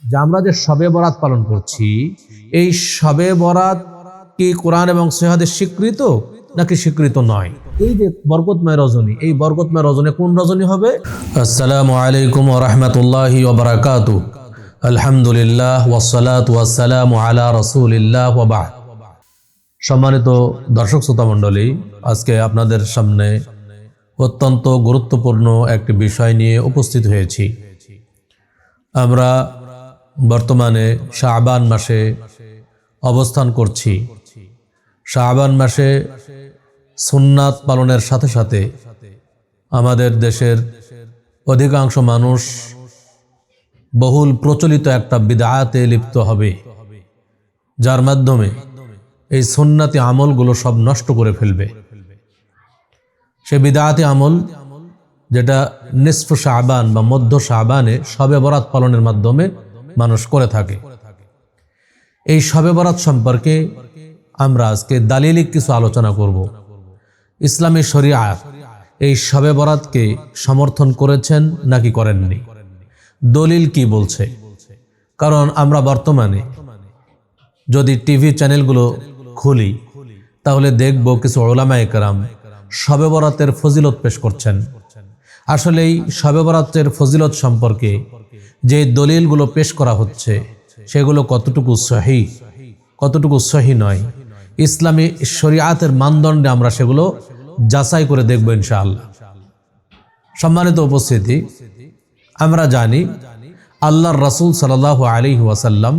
যে আমরা যে শবে বরাত পালন করছি, এই শবে বরাত কি কোরআন এবং সহিহ স্বীকৃত নাকি স্বীকৃত নয়? এই যে বরকতময় রজনী, এই বরকতময় রজনী কোন রজনী হবে? আসসালামু আলাইকুম ওয়া রাহমাতুল্লাহি ওয়া বারাকাতুহু। আলহামদুলিল্লাহ ওয়াসসালাতু ওয়াসসালামু আলা রাসূলিল্লাহ ওয়া বা'দ। সম্মানিত দর্শক শ্রোতা মণ্ডলী, আজকে আপনাদের সামনে অত্যন্ত গুরুত্বপূর্ণ একটি বিষয় নিয়ে উপস্থিত হয়েছি। আমরা বর্তমানে শাবান মাসে অবস্থান করছি। শাবান মাসে সুন্নাত পালনের সাথে সাথে আমাদের দেশের অধিকাংশ মানুষ বহুল প্রচলিত একটা বিদআতে লিপ্ত হবে, যার মাধ্যমে এই সুন্নাতি আমলগুলো সব নষ্ট করে ফেলবে। সে বিদআতি আমল যেটা নিসফ শাবান বা মধ্য শাবানে শবে বরাত পালনের মাধ্যমে মানুষ করে থাকে। এই শবে বরাত সম্পর্কে আমরা আজকে দালিলিক কিছু আলোচনা করব। ইসলামী শরিয়াত এই শবে বরাতকে সমর্থন করেছেন নাকি করেননি, দলিল কি বলছে। কারণ আমরা বর্তমানে যদি টিভি চ্যানেলগুলো খুলি তাহলে দেখব কিছু উলামায়ে কেরাম শবে বরাতের ফজিলত পেশ করছেন। আসলেই শবে বরাতের ফজিলত সম্পর্কে যে দলিলগুলো পেশ করা হচ্ছে সেগুলো কতটুকু সহিহ, কতটুকু সহিহ নয়, ইসলামী শরিয়াতের মানদণ্ডে আমরা সেগুলো যাচাই করে দেখব ইনশাআল্লাহ। সম্মানিত উপস্থিতি, আমরা জানি আল্লাহর রাসূল সাল্লাল্লাহু আলাইহি ওয়াসাল্লাম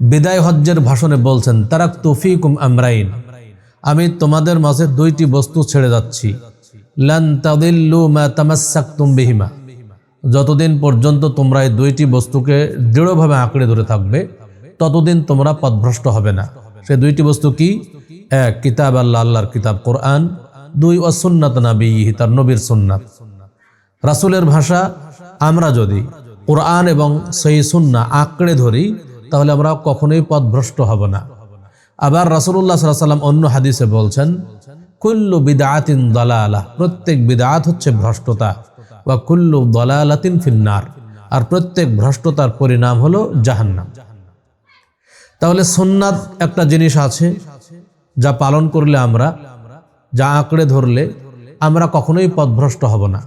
বিদায় হজ্জের ভাষণে বলছেন, তারাকতু ফীকুম আমরাইন, আমি তোমাদের মাঝে দুইটি বস্তু ছেড়ে যাচ্ছি, লান তাদিল্লু মা তামাসসাকতুম বিহিমা, যতদিন পর্যন্ত তোমরা এই দুইটি বস্তুকে দৃঢ়ভাবে আঁকড়ে ধরে থাকবে ততদিন তোমরা পথভ্রষ্ট হবে না। সে দুইটি বস্তু কি? এক, কিতাব আল্লাহ, আল্লাহর কিতাব কোরআন। দুই, ওয়া সুন্নাত নবিয়্যিহি, তার নবীর সুন্নাত। রাসূলের ভাষা, আমরা যদি কোরআন এবং সহিহ সুন্নাহ আঁকড়ে ধরি তাহলে আমরা কখনোই পথভ্রষ্ট হব না। আবার রাসূলুল্লাহ সাল্লাল্লাহু আলাইহি ওয়াসাল্লাম অন্য হাদিসে বলছেন, কুল্লু বিদআতিন দালালাহ, প্রত্যেক বিদআত হচ্ছে ভ্রষ্টতা, ওয়া কুল্লু দালালাতিন ফিন্নার, আর প্রত্যেক ভ্রষ্টতার পরিণাম হলো জাহান্নাম। তাহলে সুন্নাত একটা জিনিস আছে যা পালন করলে আমরা, যা আঁকড়ে ধরলে আমরা কখনোই পথভ্রষ্ট হব না।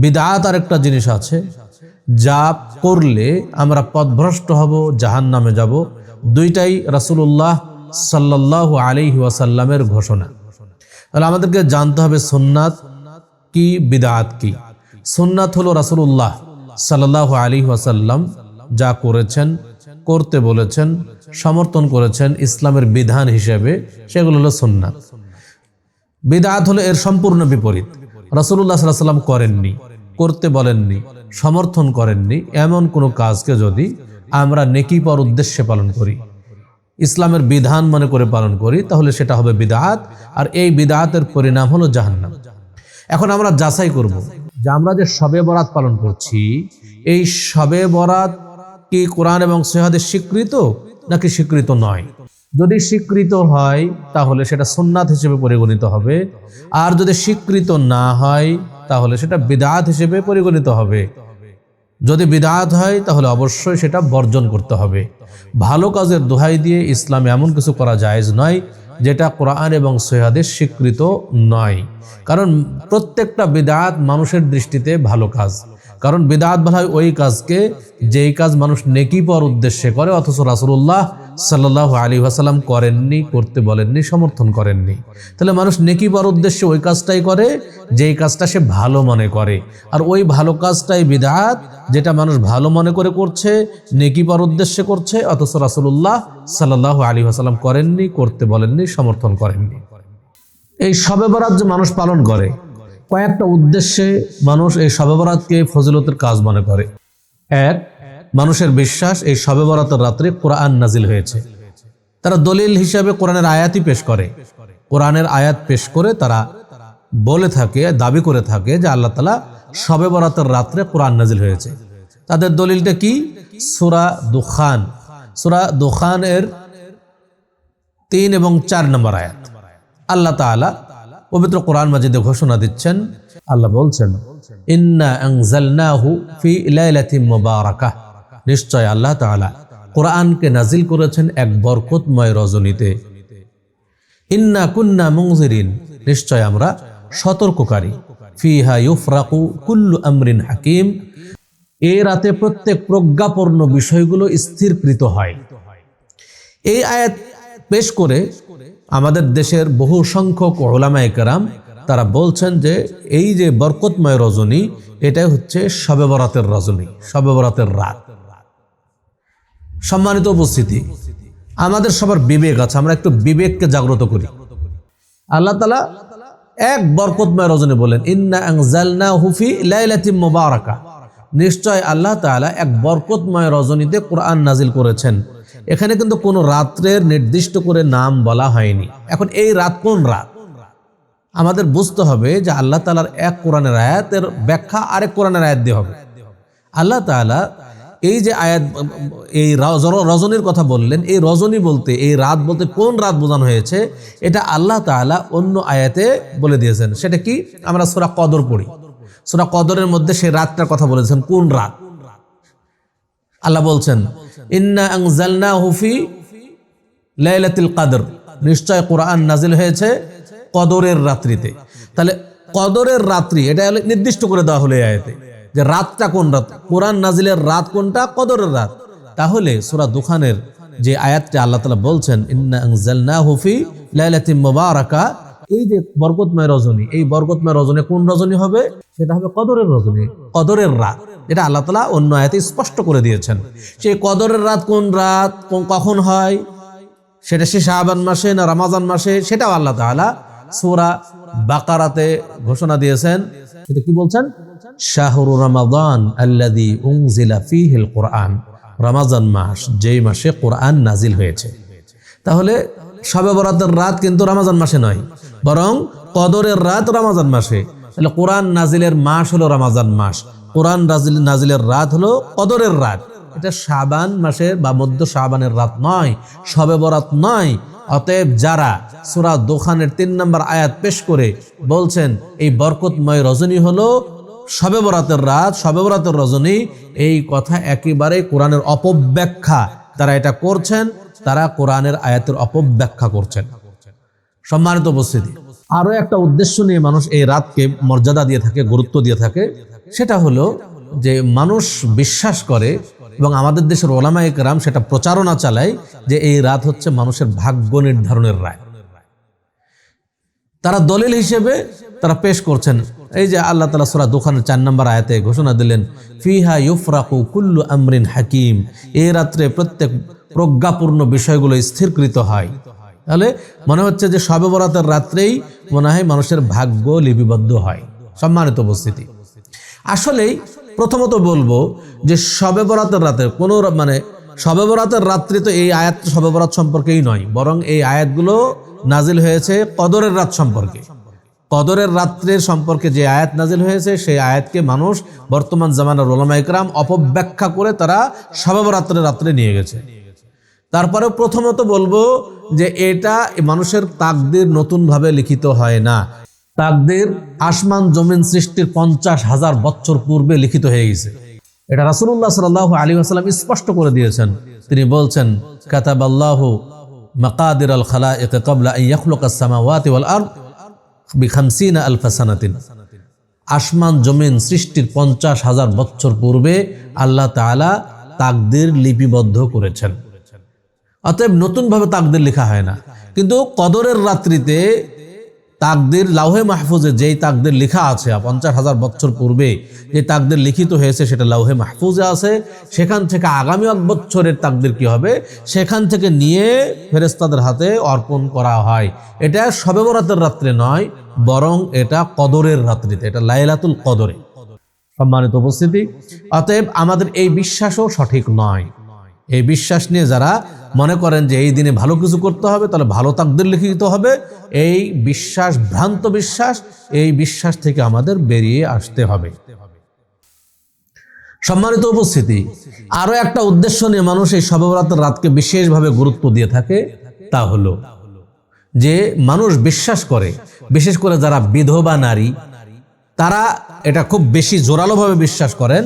বিদআত আর একটা জিনিস আছে যা করলে আমরা পথভ্রষ্ট হব, জাহান্নামে যাব। দুইটাই রাসূলুল্লাহ সাল্লাল্লাহু আলাইহি ওয়াসাল্লামের ঘোষণা। তাহলে আমাদেরকে জানতে হবে সুন্নাত কি, বিদআত কি। সুন্নাত হলো রাসূলুল্লাহ সাল্লাল্লাহু আলাইহি ওয়াসাল্লাম যা করেছেন, করতে বলেছেন, সমর্থন করেছেন ইসলামের বিধান হিসেবে, সেগুলো হলো সুন্নাত। বিদআত হলো এর সম্পূর্ণ বিপরীত। রাসূলুল্লাহ সাল্লাল্লাহু আলাইহি ওয়াসাল্লাম করেননি, করতে বলেননি, সমর্থন করেননি এমন কোনো কাজকে যদি আমরা নেকি পাওয়ার উদ্দেশ্যে পালন করি, ইসলামের বিধান মনে করে পালন করি, তাহলে সেটা হবে বিদআত, আর এই বিদআতের পরিণাম হলো জাহান্নাম। এখন আমরা যাচাই করব যে আমরা যে শবে বরাত পালন করছি, এই শবে বরাত কি কোরআন এবং সহিহ স্বীকৃত নাকি স্বীকৃত নয়। যদি স্বীকৃত হয় তাহলে সেটা সুন্নাত হিসেবে পরিগণিত হবে, আর যদি স্বীকৃত না হয় তাহলে সেটা বিদআত হিসেবে পরিগণিত হবে। যদি বিদআত হয় তাহলে অবশ্যই সেটা বর্জন করতে হবে। ভালো কাজের দোহাই দিয়ে ইসলামে এমন কিছু করা জায়েজ নয় যেটা কোরআন এবং সহিহ স্বীকৃত নয়। কারণ প্রত্যেকটা বিদআত মানুষের দৃষ্টিতে ভালো কাজ। কারণ বিদআত বলা হয় ওই কাজকে যেই কাজ মানুষ নেকি পাওয়ার উদ্দেশ্যে করে, অথচ রাসূলুল্লাহ সাল্লাল্লাহু আলাইহি ওয়াসাল্লাম করেননি, করতে বলেননি, সমর্থন করেননি। তাহলে মানুষ নেকি পাওয়ার উদ্দেশ্যে ওই কাজটাই করে যেই কাজটা সে ভালো মনে করে, আর ওই ভালো কাজটাই বিদআত যেটা মানুষ ভালো মনে করে করছে, নেকি পাওয়ার উদ্দেশ্যে করছে, অথচ রাসূলুল্লাহ সাল্লাল্লাহু আলাইহি ওয়াসাল্লাম করেননি, করতে বলেননি, সমর্থন করেননি। এই শবে বরাত যে মানুষ পালন করে, কয়েকটা উদ্দেশ্যে মানুষ এই শবে বরাতকে ফজিলতের কাজ মনে করে। এক, মানুষের বিশ্বাস এই শবে বরাতের রাত্রে কোরআন নাজিল হয়েছে। তারা দলিল হিসাবে কোরআনের আয়াতই পেশ করে, কোরআনের আয়াত পেশ করে তারা বলে থাকে, দাবি করে থাকে যে আল্লাহ তাআলা শবে বরাতের রাত্রে কোরআন নাজিল হয়েছে। তাদের দলিলটা কি? সূরা দুখান, সূরা দুখানের 3 এবং 4 নম্বর আয়াত। আল্লাহ তাআলা পবিত্র কোরআন মাজিদে ঘোষণা দিচ্ছেন, আল্লাহ বলছেন, ইন্না আনজালনাহু ফি লাইলাতিন মুবারাকাহ নিশ্চয় আল্লাহ তাআলা কোরআনকে নাজিল করেছেন এক বরকতময় রজনীতে। ইন্না কুন্না মুনজিরিন, নিশ্চয় আমরা সতর্ককারী। ফিহা ইউফরাকু কুল্লু আমরিন হাকিম, এই রাতে প্রত্যেক প্রজ্ঞাপূর্ণ বিষয়গুলো স্থিরকৃত হয়। এই আয়াত পেশ করে আমাদের দেশের বহু সংখ্যক উলামায়ে কেরাম তারা বলছেন যে এই যে বরকতময় রজনী, এটাই হচ্ছে শবে বরাতের রজনী, শবে বরাতের রাত। সম্মানিত উপস্থিতি, আমাদের সবার বিবেক আছে, আমরা একটু বিবেককে জাগ্রত করি। আল্লাহ তাআলা এক বরকতময় রজনী বলেন, ইন্না আনজালনাহু ফি লাইলাতিন মুবারাকা, নিশ্চয় আল্লাহ তাআলা এক বরকতময় রজনীতে কোরআন নাজিল করেছেন। এখানে কিন্তু কোনো রাত্রের নির্দিষ্ট করে নাম বলা হয়নি। এখন এই রাত কোন রাত আমাদের বুঝতে হবে যে আল্লাহ তাআলার এক কোরআনের আয়াতের ব্যাখ্যা আরেক কোরআনের আয়াত দিয়ে হবে। আল্লাহ তাআলা এই যে আয়াত, এই রজনীর কথা বললেন, এই রজনী বলতে, এই রাত বলতে কোন রাত বোঝানো হয়েছে এটা আল্লাহ তাআলা অন্য আয়াতে বলে দিয়েছেন। সেটা কি? আমরা সূরা কদর পড়ি, সূরা কদরের মধ্যে সেই রাতটার কথা বলেছেন। কোন রাত? আল্লাহ বলছেন, ইন্না আনজালনাহু ফি লাইলাতুল কদর, নিশ্চয় কোরআন নাজিল হয়েছে কদরের রাত্রিতে। তাহলে কদরের রাত্রি এটা নির্দিষ্ট করে দেওয়া হলো এই আয়াতে, যে রাতটা কোন রাত, কোরআন নাজিলের রাত কোনটা, কদরের রাত। তাহলে সূরা দুখানের যে আয়াতটা আল্লাহ তাআলা বলছেন, ইন্না আনজালনাহু ফি লাইলাতিন মুবারাকা, এই যে বরকতময় রজনী, এই বরকতময় রজনী কোন রজনী হবে? সেটা হবে কদরের রজনী, কদরের রাত। এটা আল্লাহ তাআলা অন্য আয়াতে স্পষ্ট করে দিয়েছেন। সেই কদরের রাত কোন রাত, কখন হয়, সেটা সে শাবান মাসে না রমজান মাসে, সেটাও আল্লাহ তাআলা সূরা বাকারাতে ঘোষণা দিয়েছেন। সেটা কি বলছেন? শাহরু রমাদান আল্লাযী উনজিলা ফীহিল কুরআন, রমজান মাস যেই মাসে কোরআন নাজিল হয়েছে। তাহলে শবে বরাতের রাত কিন্তু রমজান মাসে নয়, বরং কদরের রাত রমজান মাসে। তাহলে কোরআন নাজিলের মাস হলো রমজান মাস, কোরআন নাজিলের রাত হলো কদরের রাত। এটা শাবান মাসের বা মধ্য শাবানের রাত নয়, শবে বরাত নয়। অতএব যারা সূরা দুখানের 3 নম্বর আয়াত পেশ করে বলছেন এই বরকতময় রজনী হলো শবে বরাতের রাত, শবে বরাতের রজনী, এই কথা একেবারে কোরআনের অপব্যাখ্যা। তারা এটা করছেন, তারা কোরআনের আয়াতের অপব্যাখ্যা করছেন। সম্মানিত উপস্থিতি, আরো একটা উদ্দেশ্য নিয়ে মানুষ এই রাতকে মর্যাদা দিয়ে থাকে, গুরুত্ব দিয়ে থাকে। সেটা হলো যে মানুষ বিশ্বাস করে এবং আমাদের দেশের উলামায়ে কেরাম সেটা প্রচারণা চালায় যে এই রাত হচ্ছে মানুষের ভাগ্য নির্ধারণের রাত। তারা দলিল হিসেবে তারা পেশ করছেন এই যে আল্লাহ তাআলা সূরা দুখানের 4 নম্বর আয়াতে ঘোষণা দিলেন, ফিহা ইউফরাকু কুল্লু আমরিন হাকিম, এই রাত্রে প্রত্যেক প্রজ্ঞাপূর্ণ বিষয়গুলো স্থিরকৃত হয়। তাহলে মনে হচ্ছে যে শবে বরাতের রাত্রেই মনে হয় মানুষের ভাগ্য লিপিবদ্ধ হয়। সম্মানিত উপস্থিতি, আসলেই প্রথমত বলবো যে শবে বরাতের রাতের কোনো শবে বরাতের রাত্রি তো এই আয়াত শবে বরাত সম্পর্কেই নয়, বরং এই আয়াতগুলো নাজিল হয়েছে কদরের রাত সম্পর্কে। কদরের রাত্রের সম্পর্কে যে আয়াত নাজিল হয়েছে সেই আয়াতকে মানুষ বর্তমান জামানার উলামায়ে কেরাম অপব্যাখ্যা করে তারা শবে বরাতের রাত্রে নিয়ে গেছে। তারপরে প্রথমত বলবো যে এটা মানুষের তাকদীর নতুনভাবে লিখিত হয় না। তাকদীর আসমান জমিন সৃষ্টির 50,000 বছর পূর্বে লিখিত হয়ে গেছে। এটা রাসূলুল্লাহ সাল্লাল্লাহু আলাইহি ওয়াসাল্লাম স্পষ্ট করে দিয়েছেন। তিনি বলছেন, কাতাবাল্লাহু মাকাদিরাল খালাইক ক্বাবলা আন ইয়াখলুকাস সামাওয়াতি ওয়াল আরদ বি50 আলফ সানাতিন। আসমান জমিন সৃষ্টির 50,000 বছর পূর্বে আল্লাহ তাআলা তাকদীর লিপিবদ্ধ করেছেন। অতএব নতুনভাবে তাকদীর লেখা হয় না। কিন্তু কদরের রাত্রিতে তাকদীর লাউহে মাহফুজে যেই তাকদীর লেখা আছে 50,000 বছর পূর্বে যে তাকদীর লিখিত হয়েছে সেটা লাউহে মাহফুজে আছে। সেখান থেকে আগামী 1 বছরের তাকদীর কি হবে সেখান থেকে নিয়ে ফেরেশতাদের হাতে অর্পণ করা হয়। এটা শবে বরাতের রাত্রে নয়, বরং এটা কদরের রাত্রিতে, এটা লাইলাতুল কদরে। সম্মানিত উপস্থিতি, অতএব আমাদের এই বিশ্বাসও সঠিক নয়। এই বিশ্বাস নিয়ে যারা মনে করেন যে এই দিনে ভালো কিছু করতে হবে, তাহলে ভালো তাকদীর লিখিত হবে, এই বিশ্বাস ভ্রান্ত বিশ্বাস। এই বিশ্বাস থেকে আমাদের বেরিয়ে আসতে হবে। সম্মানিত উপস্থিতি, আরো একটা উদ্দেশ্য নিয়ে মানুষ এই শবে বরাতের রাতকে বিশেষভাবে গুরুত্ব দিয়ে থাকে। তা হলো যে মানুষ বিশ্বাস করে, বিশেষ করে যারা বিধবা নারী, তারা এটা খুব বেশি জোরালোভাবে বিশ্বাস করেন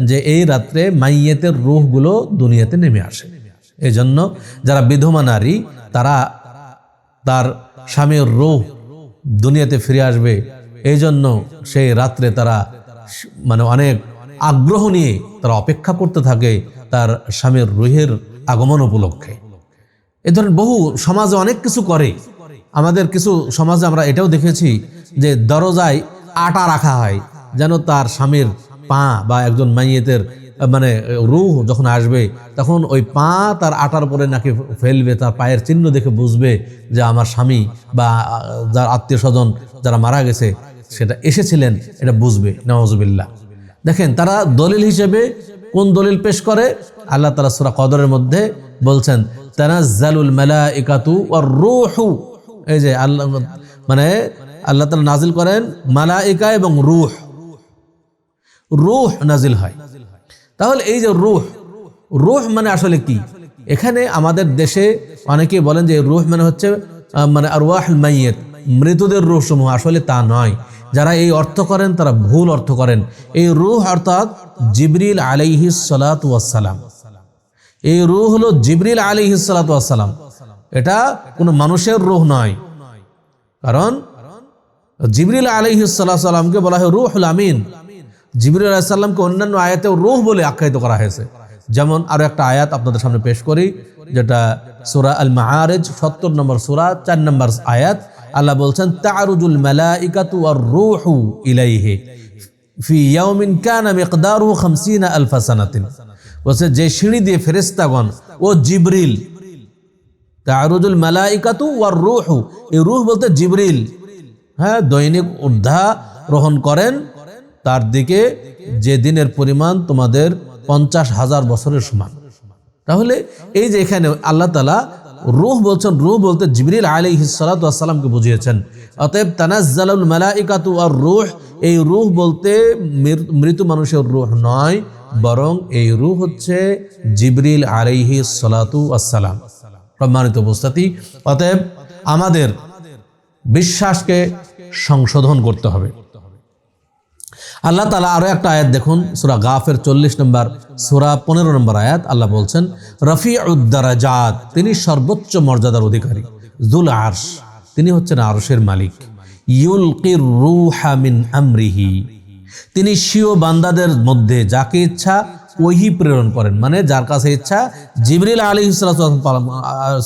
যে এই রাত্রে মাইয়েতের রূহগুলো দুনিয়াতে নেমে আসে। এই জন্য যারা বিধবা নারী তারা তার স্বামীর রূহ দুনিয়াতে ফিরে আসবে, এই জন্য সেই রাত্রে তারা মানে অনেক আগ্রহ নিয়ে তারা অপেক্ষা করতে থাকে তার স্বামীর রূহের আগমন উপলক্ষে। এ ধরনের বহু সমাজে অনেক কিছু করে। আমাদের কিছু সমাজে আমরা এটাও দেখেছি যে দরজায় আটা রাখা হয় যেন তার স্বামীর পা বা একজন মাইয়েতের মানে রূহ যখন আসবে তখন ওই পা তার আটার পরে নাকি ফেলবে, তার পায়ের চিহ্ন দেখে বুঝবে যে আমার স্বামী বা যার আত্মীয় স্বজন যারা মারা গেছে সেটা এসেছিলেন, এটা বুঝবে। নাউজুবিল্লাহ। দেখেন তারা দলিল হিসেবে কোন দলিল পেশ করে? আল্লাহ তাআলা সূরা কদরের মধ্যে বলছেন তানাজ্জালুল মালাইকাতু ওয়ার রূহু। এই যে আল্লাহ মানে আল্লাহ তাআলা নাজিল করেন মালাইকা এবং রূহ, রূহ নাজিল হয়। তাহলে এই যে রূহ মানে আসলে কি? এখানে আমাদের দেশে অনেকে বলেন যে রূহ মানে হচ্ছে মানে আরওয়াহুল মাইয়িত, মৃতদের রূহ সমূহ। আসলে তা নয়। যারা এই অর্থ করেন তারা ভুল অর্থ করেন। এই রূহ অর্থাৎ জিবরিল আলাইহিস সালাতু ওয়াস সালাম। এই রূহ হলো জিবরিল আলাইহিস সালাতু ওয়াস সালাম, এটা কোনো মানুষের রূহ নয়। কারণ জিবরিল আলাইহিস সালাতু ওয়াস সালামকে বলা হয় রূহুল আমিন। জিবরিল আলাইহিস সালামকে অন্যান্য আয়াতে রূহ বলে আখ্যায়িত করা হয়েছে। যেমন আরো একটা আয়াত আপনাদের সামনে পেশ করি, যেটা সূরা আল মাআরিজ 70 নম্বর সূরা 4 নম্বর আয়াত। আল্লাহ বলছেন তা'রুজুল মালাইকাতু ওয়ার রূহু ইলাইহি ফি ইয়াউমিন কানা মিকদারুহু 50 আলফ সানাতিন। বলছে যে সিঁড়ি দিয়ে ফেরেশতাগণ ও জিবরিল, তা'রুজুল মালাইকাতু ওয়ার রূহু, এই রূহ বলতে জিবরিল, হ্যাঁ, দৈনিক ঊর্ধ্বারোহণ করেন তার দিকে যে দিনের পরিমাণ তোমাদের 50,000 বছরের সমান। তাহলে এই যে এখানে আল্লাহ তাআলা রূহ বলছেন, রূহ বলতে জিবরিল আলাইহিস সালাতু ওয়াস সালামকে বুঝিয়েছেন। অতএব তানাজ্জালুল মালাইকাতু আর রূহ, এই রূহ বলতে মৃত মানুষের রূহ নয়, বরং এই রূহ হচ্ছে জিবরিল আলাইহিস সালাতু ওয়াস সালাম। সম্মানিত উপস্থিতি, অতএব আমাদের বিশ্বাসকে সংশোধন করতে হবে। আল্লাহ তাআলা আরো একটা আয়াত দেখুন, সূরা গাফির 40 নম্বর সূরা 15 নম্বর আয়াত। আল্লাহ বলছেন রফিউদ দারাজাত, তিনি সর্বোচ্চ মর্যাদার অধিকারী। যুল আরশ, তিনি হচ্ছেন আরশের মালিক। ইউলকির রূহা মিন আমরিহি, তিনি স্বীয় বান্দাদের মধ্যে যাকে ইচ্ছা ওহী প্রেরণ করেন, মানে যার কাছে ইচ্ছা জিবরিল আলাইহিস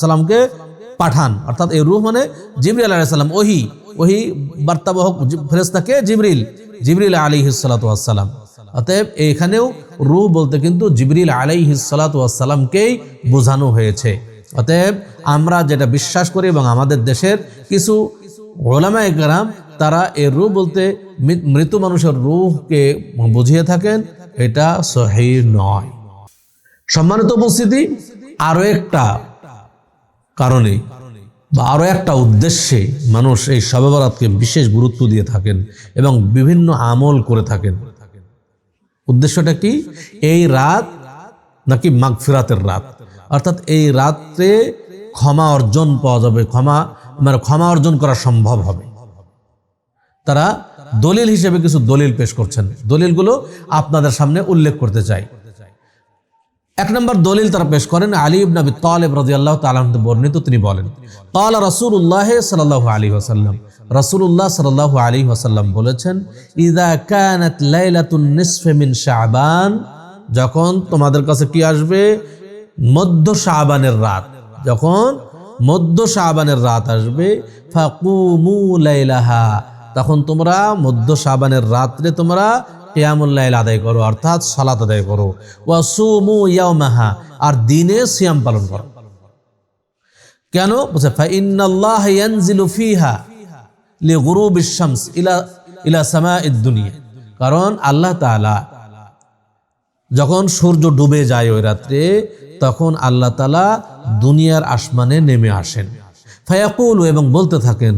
সালামকে পাঠান। অর্থাৎ এই রূহ মানে জিবরিল আলাইহিস সালাম, ওহী বার্তাবাহক ফেরেশতাকে জিবরিল আলাইহিস সালাতু ওয়াস সালাম। অতএব এখানেও রূহ বলতে কিন্তু জিবরিল আলাইহিস সালাতু ওয়াস সালামকেই বোঝানো হয়েছে। অতএব আমরা যেটা বিশ্বাস করি এবং আমাদের দেশের কিছু উলামায়ে কেরাম তারা এই রূহ বলতে মৃত মানুষের রূহকে বুঝিয়ে থাকেন, এটা সহিহ নয়। সম্মানিত উপস্থিতি, আরো একটা কারণে বা আরো একটা উদ্দেশ্যে মানুষ এই শবে বরাতকে বিশেষ গুরুত্ব দিয়ে থাকেন এবং বিভিন্ন আমল করে থাকেন। উদ্দেশ্যটা কি? এই রাত নাকি মাগফিরাতের রাত, অর্থাৎ এই রাত্রে ক্ষমা অর্জন পাওয়া যাবে, ক্ষমা অর্জন করা সম্ভব হবে। তারা দলিল হিসেবে কিছু দলিল পেশ করছেন। দলিলগুলো আপনাদের সামনে উল্লেখ করতে চাই। এক নম্বর দলিল তারা পেশ করেন আলী ইবনে আবি তালিব রাদিয়াল্লাহু তাআলা আনহু বর্ণিত, তিনি বলেন ক্বালা রাসূলুল্লাহ সাল্লাল্লাহু আলাইহি ওয়াসাল্লাম, রাসূলুল্লাহ সাল্লাল্লাহু আলাইহি ওয়াসাল্লাম বলেছেন ইযা কানাত লাইলাতুন নিসফি মিন শাবান, যখন তোমাদের কাছে কি আসবে? মধ্য শাবানের রাত। যখন মধ্য শাবানের রাত আসবে, ফাকুমু লাইলাহা, তখন তোমরা মধ্য শাবানের রাত্রে তোমরা কিয়ামুল লাইল আদায় করো, অর্থাৎ সালাত আদায় করো। ওয়াসুমু ইয়াওমাহা, আর দিনে সিয়াম পালন করো। কেন? বলছে ফাইন্নাল্লাহা ইয়ানজিলু ফিহা লিগুরুবিশ শামস ইলা সামাইদ দুনিয়া, কারণ আল্লাহ তাআলা যখন সূর্য ডুবে যায় ওই রাত্রে, তখন আল্লাহ তাআলা দুনিয়ার আসমানে নেমে আসেন। ফায়াকুলু, এবং বলতে থাকেন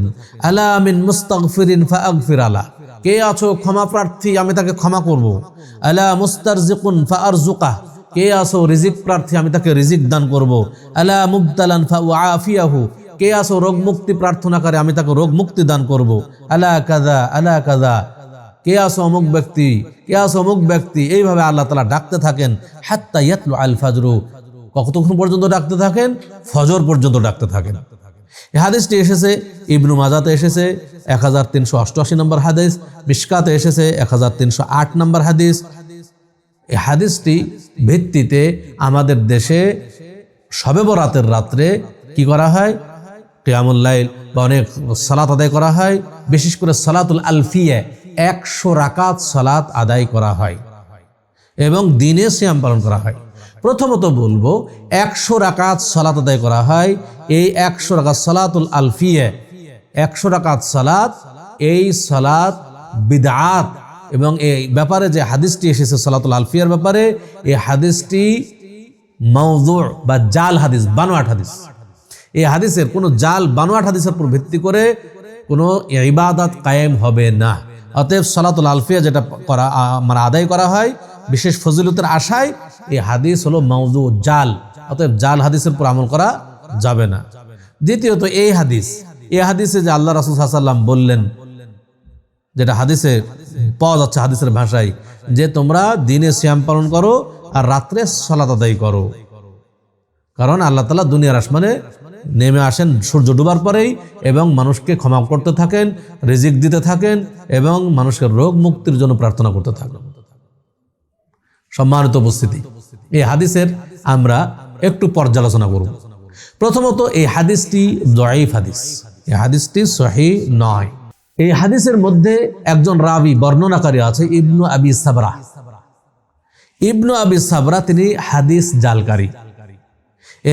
আলা মিন মুস্তাগফিরিন ফাআগফির আলা, কে আছো ক্ষমা প্রার্থী, আমি তাকে ক্ষমা করব। আলা মুস্তারজিকুন ফাআরজুকা, কে আছো রিজিক প্রার্থী, আমি তাকে রিজিক দান করব। আলা মুবতালান ফাউআফিয়াহু, কে আছো রোগ মুক্তি প্রার্থনা করে, আমি তাকে রোগ মুক্তি দান করব। আলা কাযা আলা কাযা, কে আসো অমুক ব্যক্তি, কে আসো অমুক ব্যক্তি, এইভাবে আল্লাহ তাআলা ডাকতে থাকেন। হাত্তা ইয়াতলু আল ফাজরু, কতক্ষণ পর্যন্ত ডাকতে থাকেন? ফজর পর্যন্ত ডাকতে থাকেন। এই হাদিসটি এসেছে ইবনু মাজাতে এসেছে 1388 নম্বর হাদিস, মিশকাতে এসেছে 1308 নম্বর হাদিস। এই হাদিসটি ভিত্তিতে আমাদের দেশে শবে বরাতের রাত্রে কি করা হয়? কিয়ামুল লাইল বা অনেক সালাত আদায় করা হয়। বিশেষ করে সালাতুল আলফিয়া 100 রাকাত সালাত আদায় করা হয় এবং দিনে সিয়াম পালন করা হয়। প্রথমত বলবো 100 রাকাত সালাত আদায় করা হয়। এই 100 রাকাত সালাতুল আলফিয়া 100 রাকাত সালাত, এই সালাত বিদআত, এবং এই ব্যাপারে যে হাদিসটি এসেছে সালাতুল আলফিয়ার ব্যাপারে, এই হাদিসটি মাউযু বা জাল হাদিস, বানোয়াট হাদিস। এই হাদিসের কোনো জাল বানোয়াট হাদিসের উপর ভিত্তি করে কোনো ইবাদত কায়েম হবে না। অতএব সালাতুল আলফিয়া যেটা করা মানে আদায় করা হয় বিশেষ ফজিলতের আশায়, এই হাদিস হলো মাউযু, জাল। অতএব জাল হাদিসের উপর আমল করা যাবে না। দ্বিতীয়ত এই হাদিসে যে আল্লাহ রাসূল সাল্লাল্লাহু আলাইহি ওয়াসাল্লাম বললেন, যেটা হাদিসে পাওয়া যাচ্ছে হাদিসের ভাষায়, যে তোমরা দিনে সিয়াম পালন করো আর রাত্রে সালাত আদায় করো। কারণ আল্লাহ তাআলা দুনিয়ার আসমানে নেমে আসেন সূর্য ডুবার পরেই এবং মানুষকে ক্ষমা করতে থাকেন, রিজিক দিতে থাকেন এবং মানুষের রোগ মুক্তির জন্য প্রার্থনা করতে থাকেন। সম্মানিত উপস্থিতি, এই হাদিসের আমরা একটু পর্যালোচনা করব। প্রথমত এই হাদিসটি যঈফ হাদিস, এই হাদিসটি সহিহ নয়। এই হাদিসের মধ্যে একজন রাবি বর্ণনাকারী আছে ইবনু আবি সাবরা। ইবনু আবি সাবরা তিনি হাদিস জালকারী।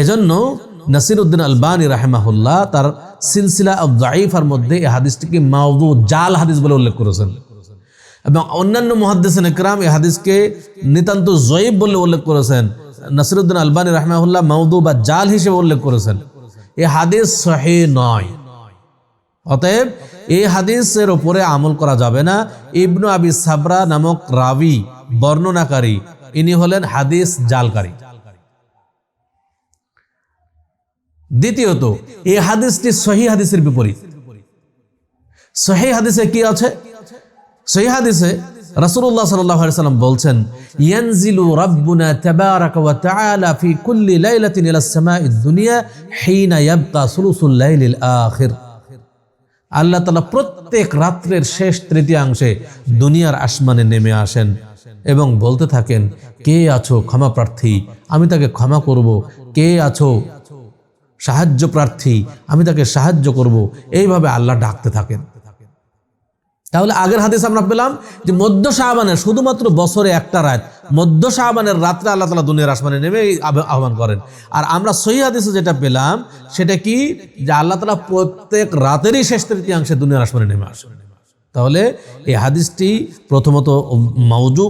এজন্য নাসিরউদ্দিন আলবানী রাহিমাহুল্লাহ তার সিলসিলা আল যায়ীফার মধ্যে এই হাদিসটিকে মাউযু, জাল হাদিস বলে উল্লেখ করেছেন এবং অন্যান্য মুহাদ্দিসিন ইকরাম এই হাদিসকে নিতান্ত যঈফ বলে উল্লেখ করেছেন। নাসিরউদ্দিন আলবানী রাহিমাহুল্লাহ মাউযু বা জাল হিসেবে উল্লেখ করেছেন। এই হাদিস সহিহ নয়। অতএব এই হাদিসের উপরে আমল করা যাবে না। ইবনু আবি সাবরা নামক রাবি বর্ণনাকারী, ইনি হলেন হাদিস জালকারী। দ্বিতীয়ত এই হাদিসটি সহিহ হাদিসের বিপরীত। সহিহ হাদিসে কি আছে? সহিহ হাদিসে রাসূলুল্লাহ সাল্লাল্লাহু আলাইহি ওয়াসাল্লাম বলছেন, ইয়ানজিলু রাব্বুনা তাবারাকা ওয়া তাআলা ফি কুল্লি লাইলাতিন ইলাস সামাঈদ দুনিয়া হিনা ইয়াবকা সুলুসুল লাইলিল আখির। আল্লাহ তাআলা প্রত্যেক রাত্রের শেষ তৃতীয়াংশে দুনিয়ার আসমানে নেমে আসেন এবং বলতে থাকেন, কে আছো ক্ষমা প্রার্থী, আমি তাকে ক্ষমা করব। কে আছো সাহায্য প্রার্থী, আমি তাকে সাহায্য করব। এইভাবে আল্লাহ ডাকতে থাকেন। তাহলে আগের হাদিস আমরা পেলাম যে মধ্য শাবানের, শুধুমাত্র বছরে একটা রাত, মধ্য শাবানের রাত্রে আল্লাহ তাআলা দুনিয়ার আসমানে নেমে আহ্বান করেন। আর আমরা সহিহ হাদিসে যেটা পেলাম সেটা কি, যে আল্লাহ তাআলা প্রত্যেক রাতেরই শেষ তৃতীয়াংশে দুনিয়ার আসমানে নেমে আসেন। তাহলে এই হাদিসটি প্রথমত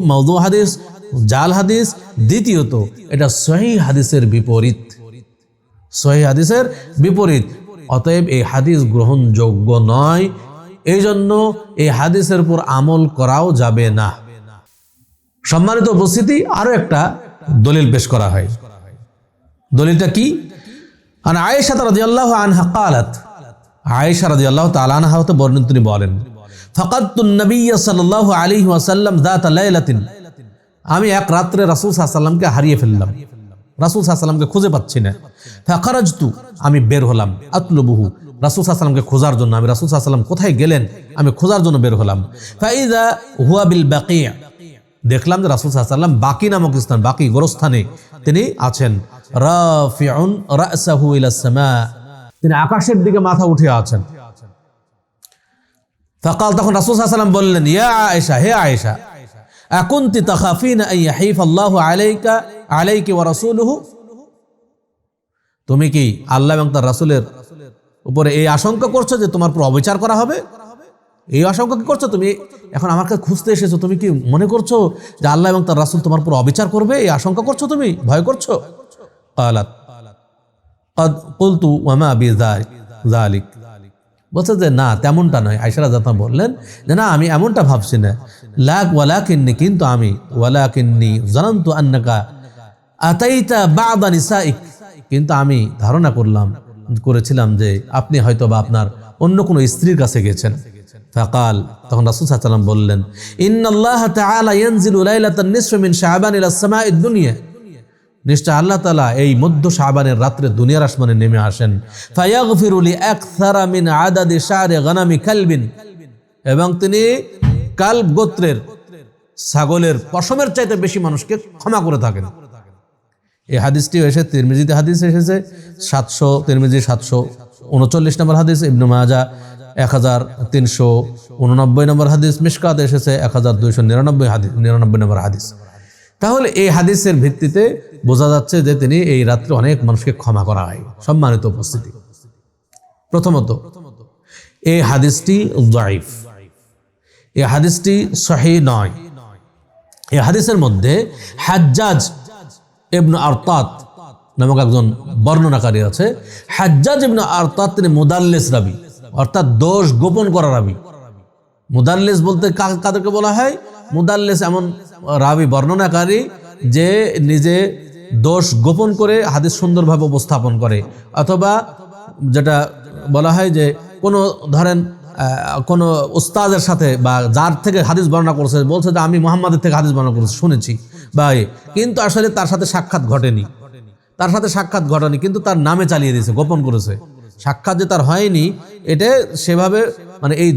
মাউযু হাদিস, জাল হাদিস। দ্বিতীয়ত এটা সহিহ হাদিসের বিপরীত, সহিহ হাদিসের বিপরীত। অতএব এই হাদিস গ্রহণযোগ্য নয়। এই জন্য এই হাদিসের উপর আমল করাও যাবে না। সম্মানিত উপস্থিতি, আরো একটা দলিল পেশ করা হয়। দলিলটা কি? আন আয়েশা রাদিয়াল্লাহু আনহা ক্বালাত, আয়েশা রাদিয়াল্লাহু তাআলা আনহা হতে বর্ণিত, তিনি বলেন, ফাকাদতুন নবিয়্য সাল্লাল্লাহু আলাইহি ওয়াসাল্লাম যাতা লাইলাতিন, আমি এক রাত্রে রাসূল সাল্লাল্লাহু আলাইহি ওয়াসাল্লামকে হারিয়ে ফেললাম, রাসূল সাল্লাল্লাহু আলাইহি ওয়াসাল্লামকে খুঁজে পাচ্ছি না। ফাখারাজতু, আমি বের হলাম, আতলুবুহু, রাসূল সাল্লাল্লাহু আলাইহি ওয়াসাল্লামকে খোঁজার জন্য। আমি রাসূল সাল্লাল্লাহু আলাইহি ওয়াসাল্লাম কোথায় গেলেন আমি খোঁজার জন্য বের হলাম। ফাইযা হুয়া বিল বাকি, দেখলাম যে রাসূল সাল্লাল্লাহু আলাইহি ওয়াসাল্লাম বাকি নামক স্থান, বাকি গোরস্থানে তিনি আছেন। রাফিউন রাসাহু ইলাস সামা, তিনি আকাশের দিকে মাথা উঠে আছেন। ফাকাল, তখন রাসূল সাল্লাল্লাহু আলাইহি ওয়াসাল্লাম বললেন, ইয়া আয়েশা, হে আয়েশা, আকুনতি তাখাফিনা আন ইয়াহিফাল্লাহু আলাইকি ওয়া রাসূলুহু, তুমি কি আল্লাহ এবং তার রাসূলের উপরে এই আশঙ্কা করছো যে তোমার উপর অবিচার করা হবে? এই আশঙ্কা কি করছো তুমি? এখন আমার কাছে খুঁজতে এসেছো, তুমি কি মনে করছো যে আল্লাহ এবং তার রাসূল তোমার উপর অবিচার করবে? এই আশঙ্কা করছো, তুমি ভয় করছো? ক্বালাত ক্বাদ কুলতু ওয়া মা বিযালিক, বলছে যে না, তেমনটা নয়। আয়েশা রাদিয়াল্লাহু আনহা বললেন যে না, আমি এমনটা ভাবছি না। ওয়ালাকিন্নী, কিন্তু আমি, ওয়ালাকিন্নী জানান্তু আন্নাকা আতাইতা বা'দা নিসাইক, কিন্তু আমি ধারণা করলাম করেছিলাম যে আপনি হয়তো বা আপনার অন্য কোনো স্ত্রীর কাছে গেছেন। ফাকাল, তখন রাসূল সাল্লাল্লাহু আলাইহি ওয়াসাল্লাম বললেন, ইন্নাল্লাহা তাআলা ইয়ানজিলু লাইলাতান নিসফি মিন শাবান ইলা সামাঈদ দুনিয়া, নিশ্চয় আল্লাহ তাআলা এই মধ্য শাবানের রাত্রে দুনিয়ার আসমানে নেমে আসেন। ফায়াগফিরু লিআকসারা মিন আদাদি শা'রি গানামি কালবিন, এবং তিনি কালব গোত্রের ছাগলের পশমের চাইতে বেশি মানুষকে ক্ষমা করে থাকেন। এই হাদিসটি এসে তিরমিজিতে হাদিস এসেছে 700, তিরমিজি 739 নম্বর হাদিস, ইবনে মাজাহ 1389 নম্বর হাদিস, মিশকাত এসেছে 1299 নম্বর হাদিস। তাহলে এই হাদিসের ভিত্তিতে বোঝা যাচ্ছে যে তিনি এই রাত্রে অনেক মানুষকে ক্ষমা করা হয়। সম্মানিত উপস্থিতি, প্রথমত এই হাদিসটি দাঈফ, এই হাদিসটি সহিহ নয়। এই হাদিসের মধ্যে হাজ্জাজ ইবনে আরতাত নামক একজন বর্ণনাকারী আছে। হাজ্জাজ ইবনে আরতাত তিনি মুদাল্লিস রাবী, অর্থাৎ দোষ গোপন করা রাবী। মুদাল্লিস বলতে কাদেরকে বলা হয়? মুদাল্লিস এমন রাবী, বর্ণনাকারী যে নিজে দোষ গোপন করে হাদিস সুন্দরভাবে উপস্থাপন করে, অথবা যেটা বলা হয় যে কোনো ধরেন কোনো উস্তাদের সাথে বা যার থেকে হাদিস বর্ণনা করছে বলছে যে আমি মুহাম্মাদের থেকে হাদিস বর্ণনা করেছি, শুনেছি বা, কিন্তু আসলে তার সাথে সাক্ষাৎ ঘটেনি, কিন্তু তার নামে চালিয়ে দিয়েছে, গোপন করেছে। সাক্ষাৎ যে তার হয়নি এটা সেভাবে এই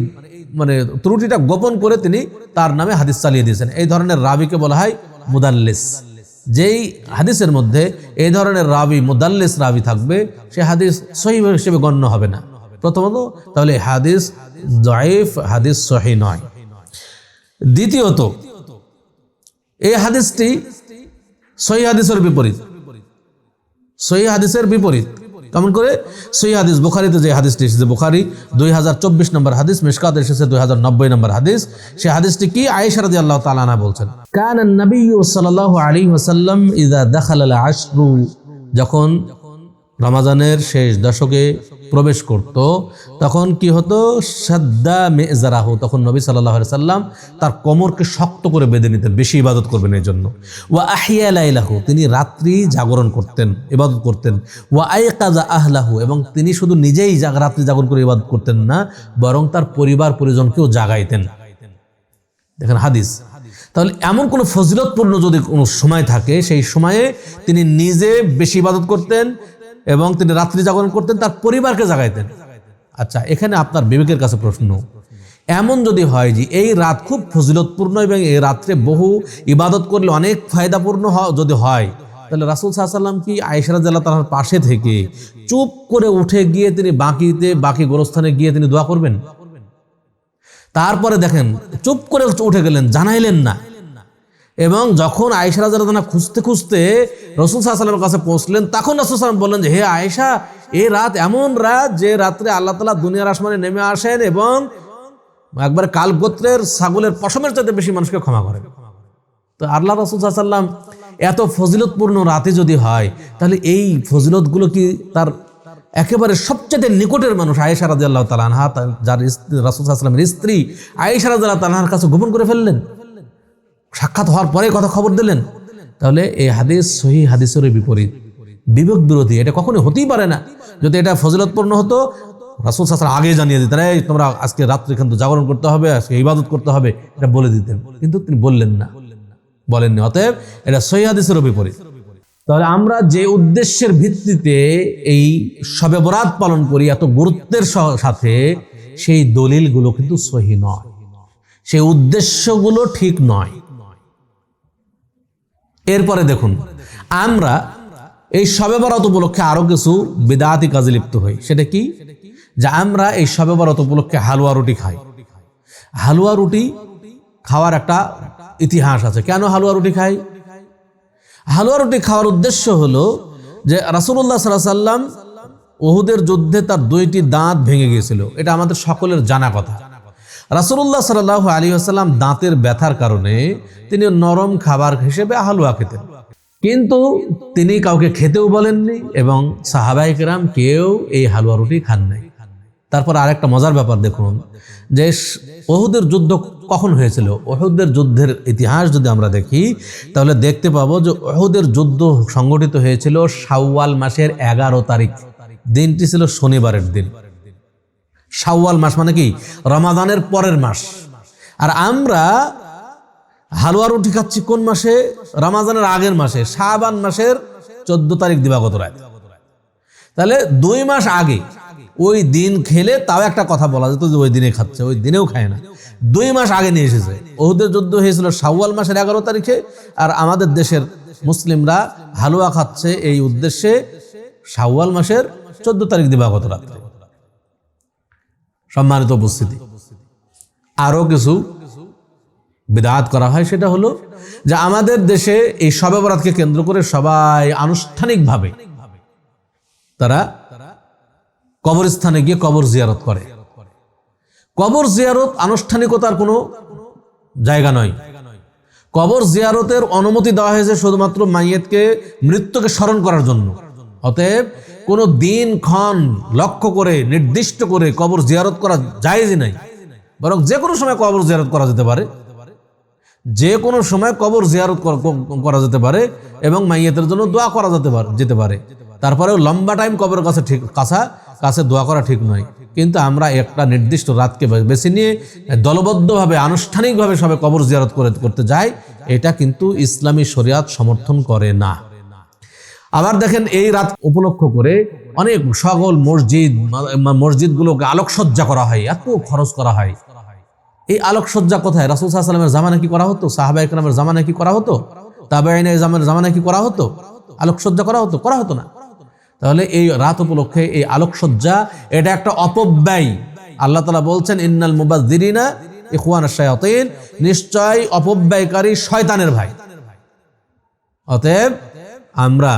ত্রুটিটা গোপন করে তিনি তার নামে হাদিস চালিয়ে দিয়েছেন। এই ধরনের রাবিকে বলা হয় মুদাল্লিস। যেই হাদিসের মধ্যে এই ধরনের রাবি, মুদাল্লিস রাবি থাকবে, সে হাদিস সহিহ হিসেবে গণ্য হবে না। প্রথমত তাহলে হাদিস দাঈফ, হাদিস সহিহ নয়। দ্বিতীয়ত এই হাদিসটি সহিহ হাদিসের বিপরীত। সহিহ হাদিসের বিপরীত কেমন করে? সহিহ হাদিস বুখারীতে যে হাদিসটি এসেছে, বুখারী 2024 নম্বর হাদিস, মিশকাত এসেছে 2090 নম্বর হাদিস। সেই হাদিসটি কি? আয়েশা রাদিয়াল্লাহু তাআলা আনহা বলছেন, কানান নবিয়্যু সাল্লাল্লাহু আলাইহি ওয়াসাল্লাম ইযা দাখালাল আশরু, যখন রমজানের শেষ দশকে প্রবেশ করত তখন কি হতো? সাদ্দা মিজারাহু, তখন নবী সাল্লাল্লাহু আলাইহি সাল্লাম তার কোমরকে শক্ত করে বেঁধে নিতেন বেশি ইবাদত করবেন এই জন্য। ওয়া আহিয়া লাইলাহু, তিনি রাত্রি জাগরণ করতেন, ইবাদত করতেন। ওয়া আইকাযা আহলাহু, এবং তিনি শুধু নিজেই রাত্রি জাগরণ করে ইবাদত করতেন না, বরং তার পরিবার পরিজনকেও জাগাইতেন। দেখেন হাদিস। তাহলে এমন কোনো ফজিলতপূর্ণ যদি কোনো সময় থাকে, সেই সময়ে তিনি নিজে বেশি ইবাদত করতেন এবং তিনি রাত্রি জাগরণ করতেন, তার পরিবারকে জাগাইতেন। আচ্ছা, এখানে আপনার বিবেকের কাছে প্রশ্ন, এমন যদি হয় যে এই রাত খুব ফজিলতপূর্ণ এবং এই রাত্রে বহু ইবাদত করলে অনেক ফায়দাপূর্ণ যদি হয়, তাহলে রাসূল সাল্লাল্লাহু আলাইহি ওয়াসাল্লাম কি আয়েশা রাদিয়াল্লাহু তাআলার পাশে থেকে চুপ করে উঠে গিয়ে তিনি বাকি গোরস্থানে গিয়ে তিনি দোয়া করবেন? তারপরে দেখেন চুপ করে উঠে গেলেন, জানাইলেন না। এবং যখন আয়েশা রাদিয়াল্লাহু তাআলা খুঁজতে খুঁজতে রাসূল সাল্লাল্লাহু আলাইহি ওয়াসাল্লামের কাছে পৌঁছলেন, তখন রাসূল সাল্লাল্লাহু আলাইহি ওয়াসাল্লাম বললেন যে, হে আয়েশা, এই রাত এমন রাত যে রাত্রে আল্লাহ তাআলা দুনিয়ার আসমানে নেমে আসেন এবং একবার কাল গোত্রের ছাগলের পশমের চাইতে বেশি মানুষকে ক্ষমা করেন। তো আল্লাহ রাসূল সাল্লাল্লাহু আলাইহি ওয়াসাল্লাম এত ফজিলতপূর্ণ রাতে যদি হয়, তাহলে এই ফজিলতগুলো কি তার একেবারে সবচেয়ে নিকটের মানুষ আয়েশা রাদিয়াল্লাহু তাআলা আনহা, যার রাসূল সাল্লাল্লাহু আলাইহি ওয়াসাল্লামের স্ত্রী আয়েশা রাদিয়াল্লাহু তাআলা আনহার কাছে গোপন করে ফেললেন, সাক্ষাৎ হওয়ার পরে কথা খবর দিলেন? তাহলে এই হাদিস সহিহ হাদিসের বিপরীত, বিবেক বিরোধী। এটা কখনো হতেই পারে না। যদি এটা ফজিলতপূর্ণ হতো, রাসূল সাল্লাল্লাহু আলাইহি ওয়াসাল্লাম আগে জানিয়ে দিতেন, এই তোমরা আজকে রাত্রে কিন্তু জাগরণ করতে হবে, আজকে ইবাদত করতে হবে, এটা বলে দিতেন। কিন্তু তিনি বললেন না, বলেননি। অতএব এটা সহিহ হাদিসের বিপরীত। তাহলে আমরা যে উদ্দেশ্যের ভিত্তিতে এই শবে বরাত পালন করি এত গুরুত্বের সাথে, সেই দলিলগুলো কিন্তু সহিহ নয়, সেই উদ্দেশ্যগুলো ঠিক নয়। এরপরে দেখুন, আমরা এই শবে বরাত উপলক্ষে আরো কিছু বিদআতি কাজে লিপ্ত হই। সেটা কি? যে আমরা এই শবে বরাত উপলক্ষে হালুয়া রুটি খাই। হালুয়া রুটি খাওয়ার একটা ইতিহাস আছে। কেন হালুয়া রুটি খাই? হালুয়া রুটি খাওয়ার উদ্দেশ্য হলো যে রাসূলুল্লাহ সাল্লাল্লাহু আলাইহি ওয়াসাল্লাম উহুদের যুদ্ধে তার 2টি দাঁত ভেঙে গিয়েছিল, এটা আমাদের সকলের জানা কথা। রাসূলুল্লাহ সাল্লাল্লাহু আলাইহি ওয়াসাল্লাম দাঁতের ব্যথার কারণে তিনি নরম খাবার হিসেবে হালুয়া খেতেন, কিন্তু তিনি কাউকে খেতেও বলেননি এবং সাহাবায়ে কেরাম কেউ এই হালুয়া রুটি খান নাই। তারপর আরেকটা মজার ব্যাপার দেখুন, যে উহুদের যুদ্ধ কখন হয়েছিল? উহুদের যুদ্ধের ইতিহাস যদি আমরা দেখি, তাহলে দেখতে পাবো যে উহুদের যুদ্ধ সংগঠিত হয়েছিল শাওয়াল মাসের 11 তারিখ, দিনটি ছিল শনিবারের দিন। শাওয়াল মাস মানে কি? রমাদানের পরের মাস। আর আমরা হালুয়া রুটি খাচ্ছি কোন মাসে? রমাদানের আগের মাসে, শাবান মাসের 14 তারিখ দিবাগত রাত। তাহলে 2 মাস আগে ওই দিন খেলে তাও একটা কথা বলা যেত যে ওই দিনে খাচ্ছে, ওই দিনেও খায় না। 2 মাস আগে নিয়ে এসেছে। ওহুদের যুদ্ধ হয়েছিল শাওয়াল মাসের 11 তারিখে, আর আমাদের দেশের মুসলিমরা হালুয়া খাচ্ছে এই উদ্দেশ্যে শাওয়াল মাসের 14 তারিখ দিবাগত রাত্রে। সম্মানিত উপস্থিতি, আরো কিছু বিদআত করা হয়। সেটা হলো যে আমাদের দেশে এই শবে বরাতকে কেন্দ্র করে সবাই আনুষ্ঠানিকভাবে তারা কবরস্থানে গিয়ে কবর জিয়ারত করে। কবর জিয়ারত আনুষ্ঠানিকতার কোনো জায়গা নয়। কবর জিয়ারতের অনুমতি দেওয়া হয়েছে শুধুমাত্র মাইয়েতকে, মৃত্যুকে স্মরণ করার জন্য। অতএব কোনো দিন ক্ষণ লক্ষ্য করে নির্দিষ্ট করে কবর জিয়ারত করা জায়েজই নাই, বরং যে কোনো সময় কবর জিয়ারত করা যেতে পারে, যে কোনো সময় কবর জিয়ারত করা যেতে পারে এবং মাইয়েতের জন্য দোয়া করা যেতে পারে। তারপরেও লম্বা টাইম কবরের কাছে কাছে দোয়া করা ঠিক নয়। কিন্তু আমরা একটা নির্দিষ্ট রাতকে বেছে নিয়ে দলবদ্ধভাবে আনুষ্ঠানিকভাবে সবাই কবর জিয়ারত করতে যাই, এটা কিন্তু ইসলামী শরিয়াত সমর্থন করে না। আবার দেখেন, এই রাত উপলক্ষ করে অনেক সকল মসজিদগুলোকে আলোকসজ্জা করা হয়, এত খরচ করা হয়। এই আলোকসজ্জা কোথায়? রাসূল সাল্লাল্লাহু আলাইহি ওয়াসাল্লামের জামানায় কি করা হতো? সাহাবায়ে কেরামের জামানায় কি করা হতো? তাবেঈনের জামানায় কি করা হতো? আলোকসজ্জা করা হতো? করা হতো না। তাহলে এই রাত উপলক্ষে এই আলোকসজ্জা, এটা একটা অপব্যয়। আল্লাহ তাআলা বলছেন, ইন্নাল মুবাযযিরিনা ইখওয়ানাশ শায়াতিন, নিশ্চয় অপব্যয়কারী শয়তানের ভাই। অতএব আমরা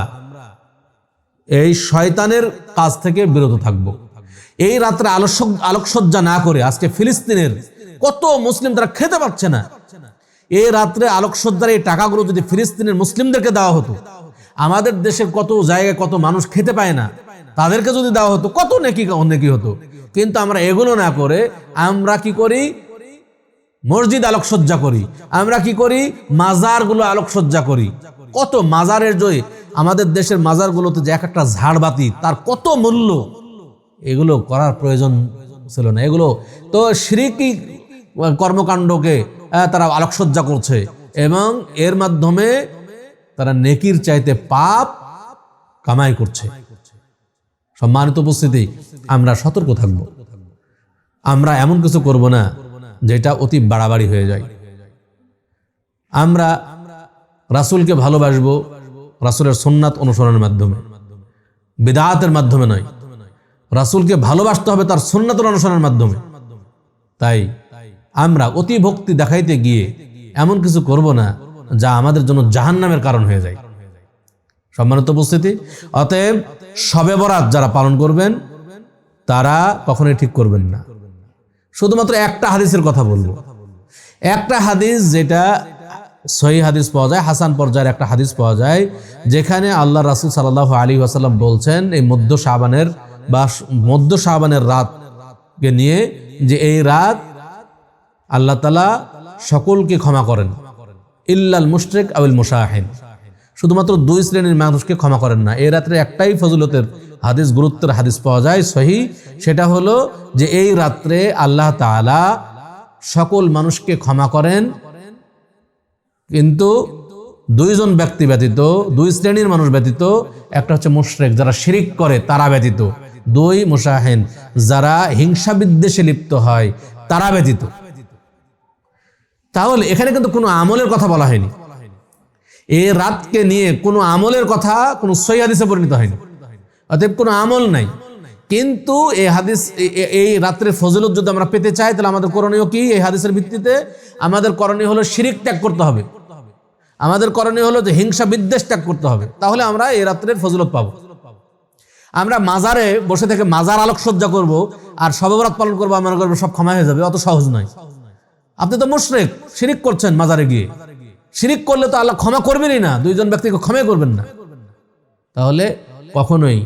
এই শয়তানের কাজ থেকে বিরত থাকব। এই রাত্রে আলোকসজ্জা না করে, আজকে ফিলিস্তিনের কত মুসলিম তারা খেতে পারছে না, এই রাত্রে আলোকসজ্জার এই টাকাগুলো যদি ফিলিস্তিনের মুসলিমদেরকে দেওয়া হতো, আমাদের দেশের কত জায়গায় কত মানুষ খেতে পায় না, তাদেরকে যদি দেওয়া হতো কত নেকি হতো। কিন্তু আমরা এগুলো না করে আমরা কি করি? মসজিদ আলোকসজ্জা করি। আমরা কি করি? মাজারগুলো আলোকসজ্জা করি। কত মাজারের জয়, আমাদের দেশের মাজারগুলোতে যে এক একটা ঝাড়বাতি তার কত মূল্য, এগুলো করার প্রয়োজন ছিল না। এগুলো তো শিরকি কর্মকাণ্ডকে তারা আলোকসজ্জা করছে এবং এর মাধ্যমে তারা নেকির চাইতে পাপ কামাই করছে। সম্মানিত উপস্থিতি, আমরা সতর্ক থাকব। আমরা এমন কিছু করব না যেটা অতি বাড়াবাড়ি হয়ে যায়। আমরা রাসূলকে ভালোবাসবো রাসূলের সুন্নাত অনুসরণের মাধ্যমে, বিদআতের মাধ্যমে নয়। রাসূলকে ভালোবাসতে হবে তার সুন্নাতের অনুসরণের মাধ্যমে। তাই আমরা অতি ভক্তি দেখাইতে গিয়ে এমন কিছু করব না যা আমাদের জন্য জাহান্নামের কারণ হয়ে যায়। সম্মানিত উপস্থিতি, অতএব শবে বরাত যারা পালন করবেন তারা কখনোই ঠিক করবেন না। শুধুমাত্র একটা হাদিসের কথা বলবো, একটা হাদিস যেটা সহিহ হাদিস পাওয়া যায়, হাসান পর্যায়ের একটা হাদিস পাওয়া যায়, যেখানে আল্লাহ রাসূল সাল্লাল্লাহু আলাইহি ওয়াসাল্লাম বলছেন এই মধ্য শাবানের রাতকে নিয়ে, যে এই রাত আল্লাহ তাআলা সকলকে ক্ষমা করেন, ইল্লাল মুশরিক আউল মুশাহিন, শুধুমাত্র 2 শ্রেণীর মানুষকে ক্ষমা করেন না। এই রাত্রে একটাই ফজিলতের হাদিস, গুরুত্বের হাদিস পাওয়া যায় সহিহ, সেটা হলো যে এই রাত্রে আল্লাহ তাআলা সকল মানুষকে ক্ষমা করেন, কিন্তু 2 জন ব্যক্তি ব্যতীত, 2 শ্রেণীর মানুষ ব্যতীত। একটা হচ্ছে মুশরিক, যারা শিরিক করে তারা ব্যতীত। 2 মুশাহিন, যারা হিংসা বিদ্বেষে লিপ্ত হয় তারা ব্যতীত। তাহলে এখানে কিন্তু কোনো আমলের কথা বলা হয়নি। এই রাতকে নিয়ে কোনো আমলের কথা কোনো সহিহ হাদিসে পরিণত হয়নি। অতএব কোনো আমল নাই। কিন্তু এই রাত্রের ফজিলত যদি আমরা পেতে চাই, তাহলে আমাদের করণীয় কি? এই হাদিসের ভিত্তিতে আমাদের করণীয় হলো শিরিক ত্যাগ করতে হবে। আমাদের করণীয় হলো যে হিংসা বিদ্বেষ ত্যাগ করতে হবে। তাহলে আমরা এই রাত্রের ফজিলত পাবো। আমরা মাজারে বসে থেকে মাজার আলোকসজ্জা করব আর শবে বরাত পালন করবো, মনে করবো সব ক্ষমা হয়ে যাবে, অত সহজ নয়। আপনি তো মুশরিক, শিরিক করছেন মাজারে গিয়ে। শিরিক করলে তো আল্লাহ ক্ষমা করবেনই না, 2 জন ব্যক্তিকে ক্ষমা করবেন না। তাহলে কখনোই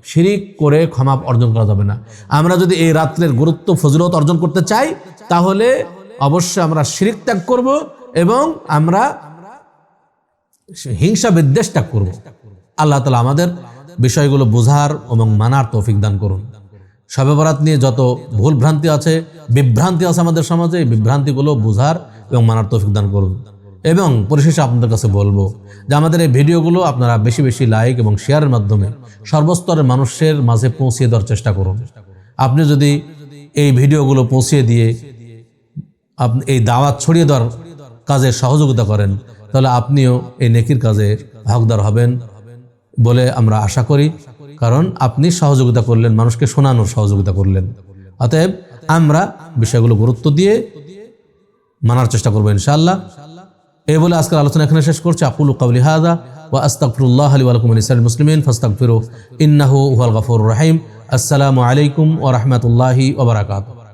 শিরিক করে ক্ষমা অর্জন করা যাবে না। আমরা যদি এই রাত্রের গুরুত্ব ফজিলত অর্জন করতে চাই, তাহলে অবশ্যই আমরা শিরিক ত্যাগ করব এবং আমরা হিংসা বিদ্বেষ ত্যাগ করব। আল্লাহ তাআলা আমাদের বিষয়গুলো বোঝার এবং মানার তৌফিক দান করুন। শবে বরাত নিয়ে যত ভুল ভ্রান্তি আছে, বিভ্রান্তি আছে আমাদের সমাজে, এই বিভ্রান্তিগুলো বোঝার এবং মানার তৌফিক দান করুন। এবং পরিশেষে আপনাদের কাছে বলবো যে আমাদের এই ভিডিওগুলো আপনারা বেশি বেশি লাইক এবং শেয়ারের মাধ্যমে সর্বস্তরের মানুষের মাঝে পৌঁছিয়ে দেওয়ার চেষ্টা করুন। আপনি যদি এই ভিডিওগুলো পৌঁছিয়ে দিয়ে আপনি এই দাওয়াত ছড়িয়ে দেওয়ার কাজে সহযোগিতা করেন, তাহলে আপনিও এই নেকির কাজে হকদার হবেন বলে আমরা আশা করি। কারণ আপনি সহযোগিতা করলেন, মানুষকে শোনানোর সহযোগিতা করলেন। অতএব আমরা বিষয়গুলো গুরুত্ব দিয়ে মানার চেষ্টা করবো ইনশাআল্লাহ। এই বলে আজকের আলোচনা এখানে শেষ করছি। আকুলু কাওলি হাযা ওয়া আস্তাগফিরুল্লাহ লি ওয়া লাকুম ওয়া লিসাইরিল মুসলিমিন ফাস্তাগফিরুহু ইন্নাহু হুয়াল গফুরুর রহিম। আসসালামু আলাইকুম ওয়া রাহমাতুল্লাহি ওয়া বারাকাতুহু।